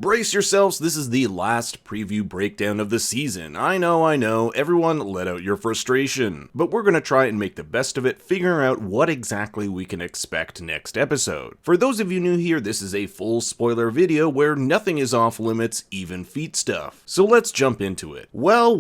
Brace yourselves, this is the last preview breakdown of the season. I know, everyone let out your frustration. But we're gonna try and make the best of it, figuring out what exactly we can expect next episode. For those of you new here, this is a full spoiler video where nothing is off limits, even feet stuff. So let's jump into it. Well,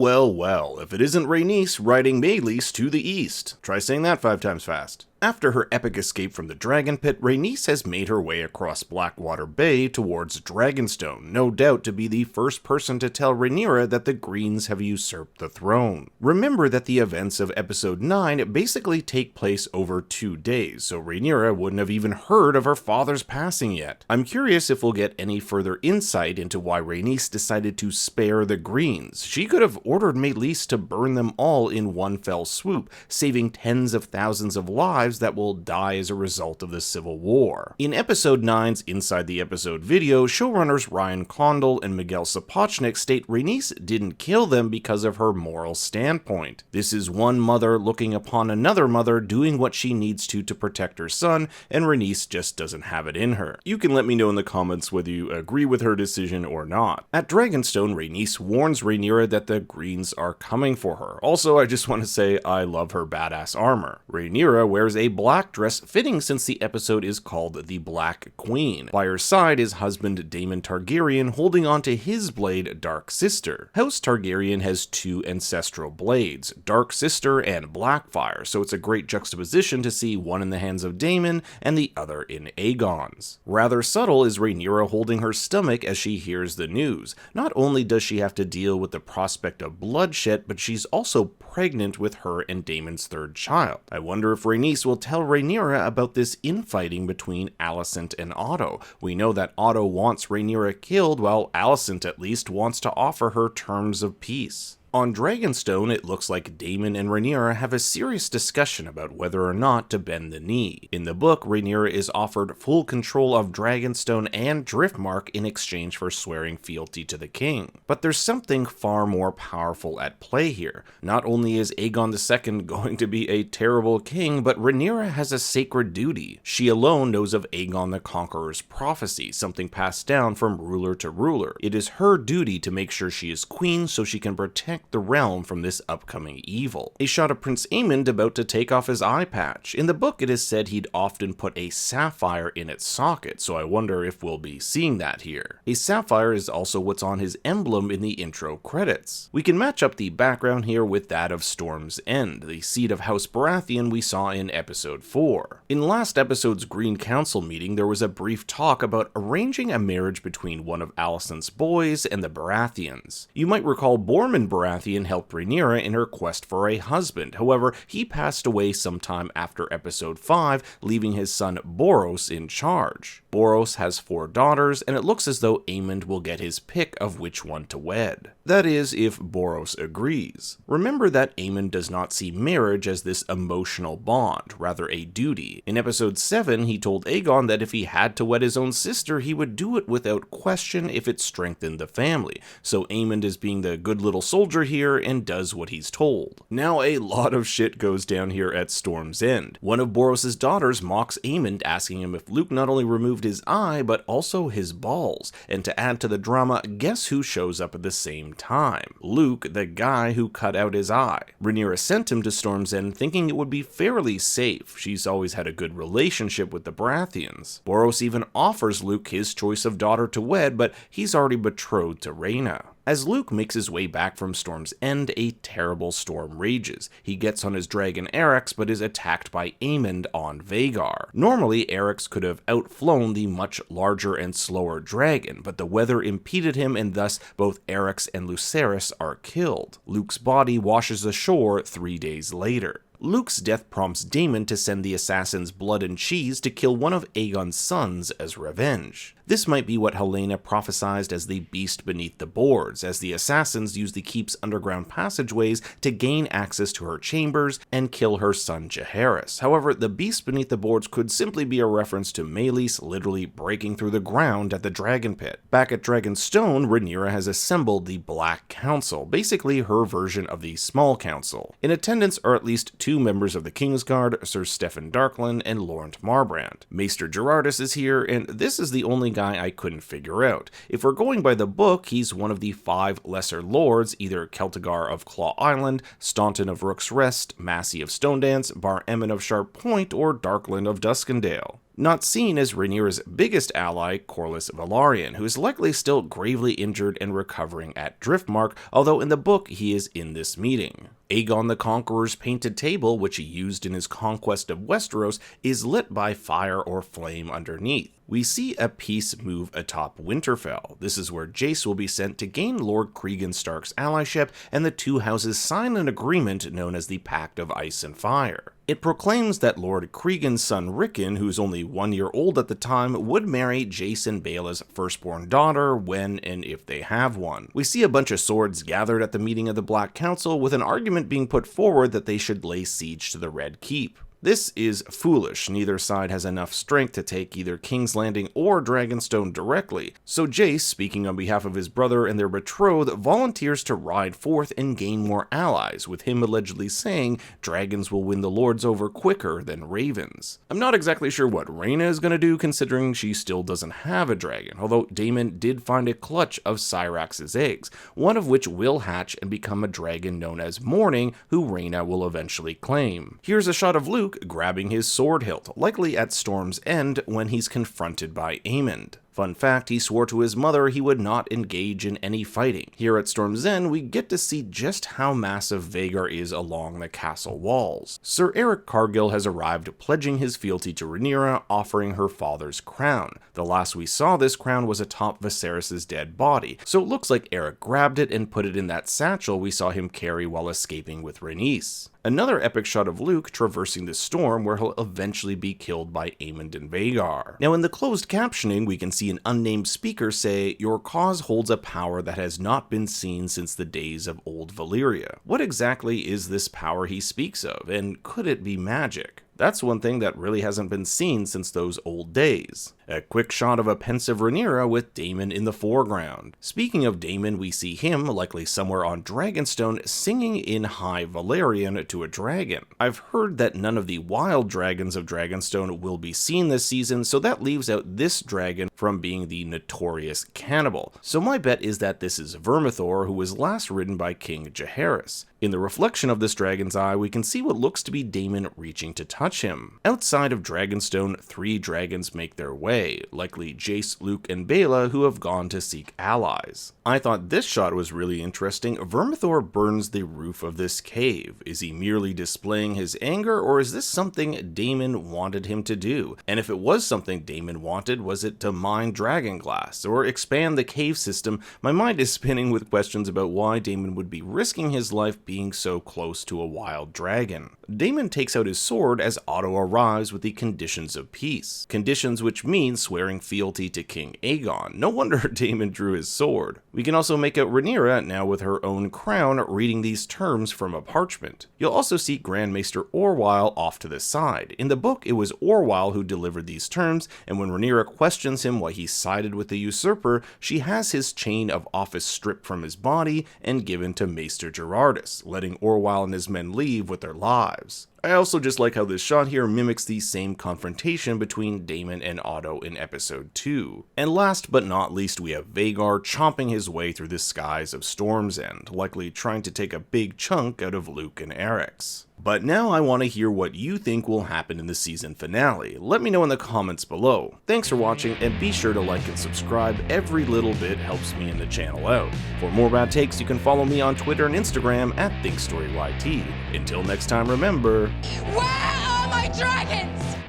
if it isn't Rhaenys riding Meleys to the east. Try saying that 5 times fast. After her epic escape from the Dragon Pit, Rhaenys has made her way across Blackwater Bay towards Dragonstone, no doubt to be the first person to tell Rhaenyra that the Greens have usurped the throne. Remember that the events of episode 9 basically take place over 2 days, so Rhaenyra wouldn't have even heard of her father's passing yet. I'm curious if we'll get any further insight into why Rhaenys decided to spare the Greens. She could have ordered Meleys to burn them all in one fell swoop, saving tens of thousands of lives that will die as a result of the Civil War. In episode 9's Inside the Episode video, showrunners Ryan Condal and Miguel Sapochnik state Rhaenys didn't kill them because of her moral standpoint. This is one mother looking upon another mother doing what she needs to protect her son, and Rhaenys just doesn't have it in her. You can let me know in the comments whether you agree with her decision or not. At Dragonstone, Rhaenys warns Rhaenyra that the Greens are coming for her. Also, I just want to say I love her badass armor. Rhaenyra wears a black dress, fitting since the episode is called The Black Queen. By her side is husband Daemon Targaryen holding onto his blade, Dark Sister. House Targaryen has 2 ancestral blades, Dark Sister and Blackfyre, so it's a great juxtaposition to see one in the hands of Daemon and the other in Aegon's. Rather subtle is Rhaenyra holding her stomach as she hears the news. Not only does she have to deal with the prospect of bloodshed, but she's also pregnant with her and Daemon's 3rd child. I wonder if Rhaenys will tell Rhaenyra about this infighting between Alicent and Otto. We know that Otto wants Rhaenyra killed, while Alicent at least wants to offer her terms of peace. On Dragonstone, it looks like Daemon and Rhaenyra have a serious discussion about whether or not to bend the knee. In the book, Rhaenyra is offered full control of Dragonstone and Driftmark in exchange for swearing fealty to the king. But there's something far more powerful at play here. Not only is Aegon II going to be a terrible king, but Rhaenyra has a sacred duty. She alone knows of Aegon the Conqueror's prophecy, something passed down from ruler to ruler. It is her duty to make sure she is queen so she can protect the realm from this upcoming evil. A shot of Prince Aemond about to take off his eye patch. In the book, it is said he'd often put a sapphire in its socket, so I wonder if we'll be seeing that here. A sapphire is also what's on his emblem in the intro credits. We can match up the background here with that of Storm's End, the seat of House Baratheon we saw in episode 4. In last episode's Green Council meeting, there was a brief talk about arranging a marriage between one of Alicent's boys and the Baratheons. You might recall Borman Baratheon helped Rhaenyra in her quest for a husband. However, he passed away sometime after episode 5, leaving his son Borros in charge. Borros has 4 daughters, and it looks as though Aemond will get his pick of which one to wed. That is, if Borros agrees. Remember that Aemond does not see marriage as this emotional bond, rather a duty. In episode 7, he told Aegon that if he had to wed his own sister, he would do it without question if it strengthened the family. So Aemond is being the good little soldier here and does what he's told. Now a lot of shit goes down here at Storm's End. One of Borros' daughters mocks Aemond, asking him if Luke not only removed his eye but also his balls, and to add to the drama, guess who shows up at the same time? Luke, the guy who cut out his eye. Rhaenyra sent him to Storm's End thinking it would be fairly safe. She's always had a good relationship with the Baratheons. Borros even offers Luke his choice of daughter to wed, but he's already betrothed to Rhaena. As Luke makes his way back from Storm's End, a terrible storm rages. He gets on his dragon Eryx, but is attacked by Aemond on Vhagar. Normally, Eryx could have outflown the much larger and slower dragon, but the weather impeded him, and thus both Eryx and Lucerys are killed. Luke's body washes ashore 3 days later. Luke's death prompts Daemon to send the assassins Blood and Cheese to kill one of Aegon's sons as revenge. This might be what Helaena prophesied as the beast beneath the boards, as the assassins use the keep's underground passageways to gain access to her chambers and kill her son Jaehaerys. However, the beast beneath the boards could simply be a reference to Meleys literally breaking through the ground at the Dragon Pit. Back at Dragonstone, Rhaenyra has assembled the Black Council, basically her version of the Small Council. In attendance are at least 2 members of the Kingsguard, Sir Steffon Darklyn and Laurent Marbrand. Maester Gerardus is here, and this is the only guy I couldn't figure out. If we're going by the book, he's one of the 5 lesser lords, either Celtigar of Claw Island, Staunton of Rook's Rest, Massey of Stonedance, Bar Emmon of Sharp Point, or Darkland of Duskendale. Not seen as Rhaenyra's biggest ally, Corlys Velaryon, who is likely still gravely injured and recovering at Driftmark, although in the book he is in this meeting. Aegon the Conqueror's painted table, which he used in his conquest of Westeros, is lit by fire or flame underneath. We see a piece move atop Winterfell. This is where Jace will be sent to gain Lord Cregan Stark's allyship, and the two houses sign an agreement known as the Pact of Ice and Fire. It proclaims that Lord Cregan's son Rickon, who's only 1 year old at the time, would marry Jace and Baela's firstborn daughter when and if they have one. We see a bunch of swords gathered at the meeting of the Black Council, with an argument being put forward that they should lay siege to the Red Keep. This is foolish. Neither side has enough strength to take either King's Landing or Dragonstone directly, so Jace, speaking on behalf of his brother and their betrothed, volunteers to ride forth and gain more allies, with him allegedly saying dragons will win the lords over quicker than ravens. I'm not exactly sure what Rhaena is going to do, considering she still doesn't have a dragon, although Daemon did find a clutch of Syrax's eggs, one of which will hatch and become a dragon known as Morning, who Rhaena will eventually claim. Here's a shot of Luke grabbing his sword hilt, likely at Storm's End, when he's confronted by Aemond. Fun fact, he swore to his mother he would not engage in any fighting. Here at Storm's End, we get to see just how massive Vhagar is along the castle walls. Sir Eric Cargill has arrived, pledging his fealty to Rhaenyra, offering her father's crown. The last we saw this crown was atop Viserys' dead body, so it looks like Eric grabbed it and put it in that satchel we saw him carry while escaping with Rhaenys. Another epic shot of Luke traversing the storm, where he'll eventually be killed by Aemond and Vhagar. Now in the closed captioning, we can see an unnamed speaker say, "Your cause holds a power that has not been seen since the days of old Valyria." What exactly is this power he speaks of, and could it be magic? That's one thing that really hasn't been seen since those old days. A quick shot of a pensive Rhaenyra with Daemon in the foreground. Speaking of Daemon, we see him, likely somewhere on Dragonstone, singing in High Valyrian to a dragon. I've heard that none of the wild dragons of Dragonstone will be seen this season, so that leaves out this dragon from being the notorious cannibal. So my bet is that this is Vermithor, who was last ridden by King Jaehaerys. In the reflection of this dragon's eye, we can see what looks to be Daemon reaching to touch him. Outside of Dragonstone, 3 dragons make their way, likely Jace, Luke, and Baela, who have gone to seek allies. I thought this shot was really interesting. Vermithor burns the roof of this cave. Is he merely displaying his anger, or is this something Daemon wanted him to do? And if it was something Daemon wanted, was it to mine dragon glass, or expand the cave system? My mind is spinning with questions about why Daemon would be risking his life being so close to a wild dragon. Daemon takes out his sword as Otto arrives with the conditions of peace. Conditions which mean swearing fealty to King Aegon. No wonder Daemon drew his sword. We can also make out Rhaenyra, now with her own crown, reading these terms from a parchment. You'll also see Grand Maester Orwyle off to the side. In the book, it was Orwyle who delivered these terms, and when Rhaenyra questions him why he sided with the usurper, she has his chain of office stripped from his body and given to Maester Gerardus, letting Orwyle and his men leave with their lives. I also just like how this shot here mimics the same confrontation between Daemon and Otto in episode 2. And last but not least, we have Vhagar chomping his way through the skies of Storm's End, likely trying to take a big chunk out of Luke and Eryx. But now I want to hear what you think will happen in the season finale. Let me know in the comments below. Thanks for watching, and be sure to like and subscribe. Every little bit helps me and the channel out. For more bad takes, you can follow me on Twitter and Instagram at ThinkStoryYT. Until next time, remember... Where are my dragons?